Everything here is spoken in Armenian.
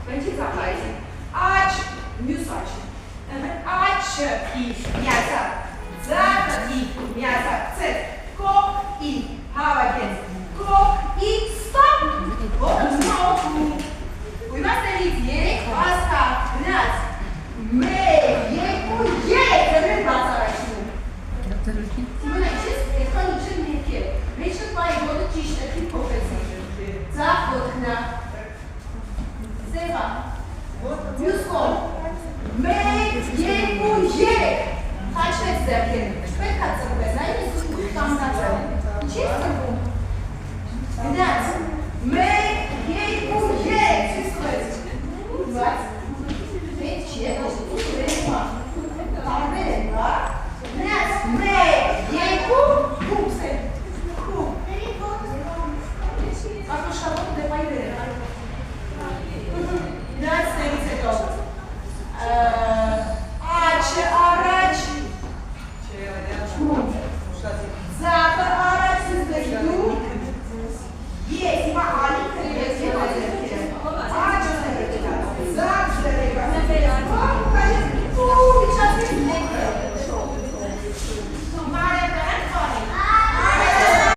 Վերջի ծափարեցի։ Աչ, մյուս աչը։ Աչը ի միացավ, ձախը ի միացավ, ծեզ, կող ի հավաքեց, կող ի ստոպ, ոտնով, ույմասներից երեք ասկա գնաց, մեկ, երկու, երեք, դրմեն բաց առաջնում։ Սիմոնա, իչես, էրքան իչեն ներքև, մեջը պայի ոտը ճիշտ է, թիվ փոխեցի, ձախ ոտքնա, սևա, մյուս կողմ, մեկ, երկու, երեք, խաչվեց ձեռքերը, չպետք է ծրվես, նայր ես ու կամնացավ, ինչ ես ծրվում, գնաց, մեկ,